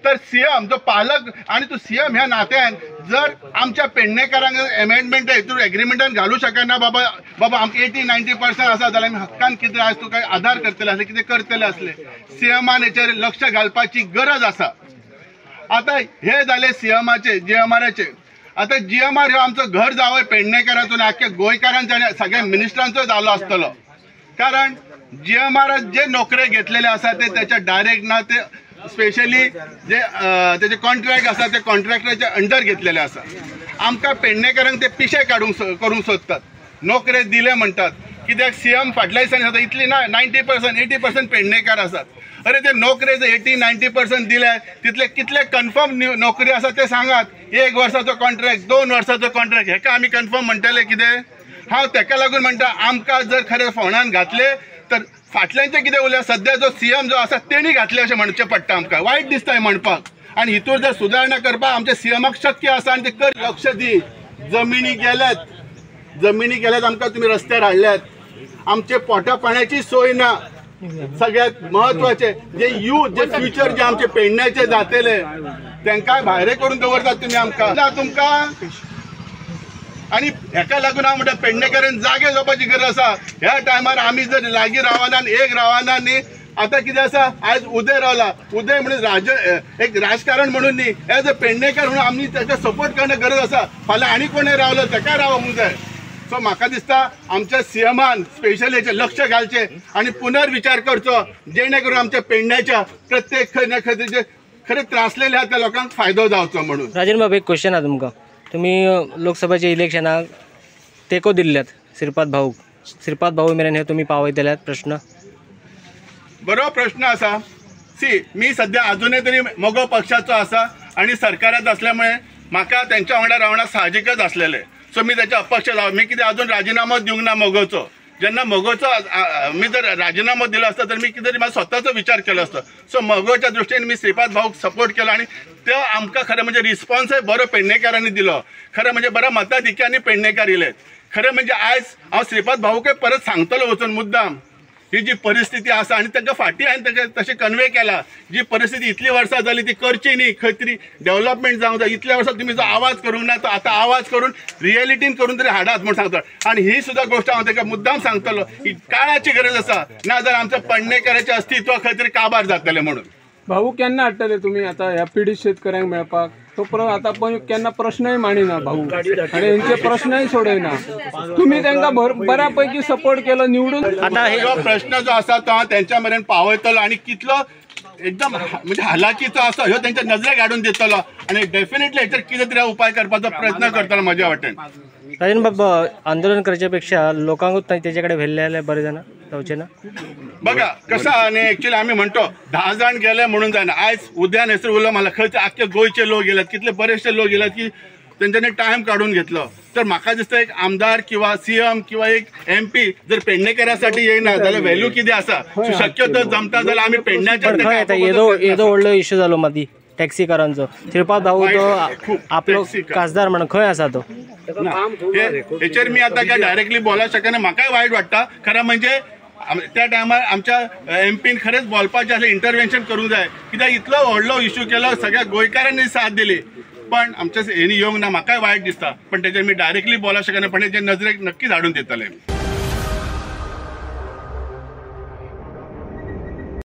तर सीएम जो पालक आणि तो सीएम ह्या नात्यान जर आमच्या पेडणेकारांक अमेंडमेंट हितून एग्रीमेंटान घालू शकना बाबा आमकां 80-90% आसा जाल्यार आमी हक्कान कितें आज तुका आधार करतले असले कितें करतले असले सीएमान हेचेर लक्ष घालपाची गरज आसा। आता हे जाले सीएमाचे जीएमआराचे। आता जीएमआर ह्यो आमचो घर जावं पेडणेकारांचो आख्या गोंयकारांचो आनी सगळ्या मिनिस्टरांचो जालो आसतलो, कारण जीएमआर जे नोकरे घेतलेले आसा ते त्याच्या डायरेक्ट ना ते स्पेशली जे त्याचे कॉन्ट्रॅक्ट आसा ते कॉन्ट्रॅक्टराच्या अंडर घेतलेले आसा। आमकां पेडणेकारांक ते पिशे करूंक सोदतात, नोकरे दिले म्हणटात, कित्याक सीएम फाटल्या दिसांनी आतां इतली ना 90% 80% पेडणेकार आसात। अरे ते नोकरे जे 80-90% दिले तितले कितले कन्फर्म नोकरी आसा ते सांगात। 1 वर्साचो कॉन्ट्रॅक्ट 2 वर्साचो कॉन्ट्रॅक्ट हेका आमी कन्फर्म म्हणटले कितें? हांव तेका लागून म्हणटा आमकां जर खरें फोंडान घातले तर फाटल्यांचे कितें उलया सध्या जो सीएम जो आसा तेणी घातले अशें म्हणचें पडटा आमकां। वायट दिसता म्हणपाक, आनी हितूर जर सुदारणा करपाक आमच्या सीएमाक शक्य आसा आनी ते कर। लक्ष दी, जमिनी गेल्यात आमकां तुमी रस्त्यार हाडल्यात, आमचे पोटा पाण्याची सोय ना। सगळ्यात महत्वाचे जे यूथ जे फ्युचर जे आमचे पेडण्याचे जातले तांकां भायर करून दवरतात तुमी आमकां तुमकां। आणि हेका लागून हांव म्हणटा पेडणेकारांक जागे जावपाची गरज आसा। ह्या टायमार आमी जर लागीं रावना एक रावना न्ही, आता कितें आसा आज उदय रावला, उदय म्हणून एक राजकारण म्हणून न्ही, एज अ पेडणेकार म्हणून आमी ताका सपोर्ट करणे गरज आसा। फाल्यां आनी कोणें रावलो ताका रावूंक जाय। सो म्हाका दिसता आमच्या सीएमान स्पेशली हेचे लक्ष घालचे आणि पुनर्विचार करचो, जेणे करून आमच्या पेडण्याच्या प्रत्येक खंय खरे त्रासलेल्या त्या लोकांक फायदो जावचो म्हणून। राजन बाबू, एक क्वेश्चन आहे तुमकां, तुम्ही लोकसभेच्या इलेक्शनाक तेको दिल्ल्यात श्रीपाद भाऊ मेरेन हे तुम्ही पावयतल्यात प्रश्न? बरो प्रश्न आसा। मी सध्या अजूनही तरी मोगो पक्षाचो आसा आणि सरकारात असल्यामुळे म्हाका त्यांच्या वांगडा रावणं साहजिकच असलेले। सो मी त्याच्या अपक्ष जावं, मी कितें अजून राजीनामो दिवंक ना मोगोचो। जेन्ना मोगोचो मी जर राजीनामो दिलो असता तर मी कितें तरी म्हाका स्वताचो विचार केलो असतो। सो मोगोच्या दृश्टीन मी श्रीपाद भाऊक सपोर्ट केलो आणि तो आमकां खरें म्हणजे रिस्पॉन्सय बरो पेडणेकारांनी दिलो। खरें म्हणजे बरो मताधिक्यानी पेडणेकार येयले। खरें म्हणजे आयज हांव श्रीपाद भाऊकय परत सांगतलो वचून मुद्दाम ही जी परिस्थिती आसा आणि ताका फाटी हांवें ताका तशें कन्वे केला, जी परिस्थिती इतली वर्सां जाली ती करची न्ही, खंय तरी डेव्हलपमेंट जावंक जाय। इतल्या वर्सां तुम्ही जो आवाज करूंक ना तो आतां आवाज करून रियलिटीन करून तरी हाडात म्हणून सांगता। आणि ही सुद्धा गोष्ट हांव ताका मुद्दाम सांगतलो ही काळाची गरज आसा, ना जाल्यार आमच्या पेडणेकाराचें अस्तित्व खंय तरी काबार जातलें म्हणून। भाऊ केन्ना हाडटले तुम्ही आता ह्या पीडित शेतकऱ्यांक मेळपाक? तो आता पण केन्ना प्रश्नय मांडिना भाऊ आणि हेंचे प्रश्नय सोडयना। तुम्ही तांकां बऱ्यापैकी सपोर्ट केलो निवडून। आता हे प्रश्न जो आसा तो हांव तेंच्या मेरेन पावयतलो आणि कितलो एकदम म्हणजे हालाकीचो आसा ह्यो तेंच्या नजरेक हाडून दितलो आणि डेफिनेटली हेचेर कितें तरी उपाय करपाचो प्रयत्न करतलो म्हज्या वाटेन। राजन बाबा, आंदोलन करच्या पेक्षा लोकांक तेच्याकडे व्हेल्ले बरें जाणा जावचें ना? बघा कसं आणि ऍक्च्युअली आम्ही म्हणतो 10 जण गेले म्हणून जायना। आयज उद्यान हेसर उरलो मला खंय आख्खे गोंयचे लोक गेल्यात, कितले बरेचसे लोक गेल्यात की तेंच्यांनी टायम काढून घेतलो। तर म्हाका दिसता एक आमदार किंवा सीएम किंवा एक MP जर पेडणेकारांसाठी येयना जाल्यार व्हॅल्यू कितें आसा? शक्यतो जमता जाल्यार आमी पेडण्याच्या येदो व्हडलो इश्यू जालो मादी टॅक्सीकारांचो। श्रीपाद भाऊ तो आपलो खासदार म्हणून खंय आसा तो? हेचेर मी आता काय डायरेक्टली बोलांक शकना, म्हाकाय वायट वाटता। खरं म्हणजे त्या टायमार आमच्या MPन खरेंच बोलपाचें आसलें, इंटरव्हेन्शन करूंक जाय, कित्याक इतलो व्हडलो इश्यू केलो, सगळ्या गोंयकारांनी साथ दिली, पण आमच्या हेणी येवंक ना। म्हाकाय वायट दिसता, पण तेचेर मी डायरेक्टली बोलांक शकना, पण तेचे नजरेक नक्कीच हाडून दितले।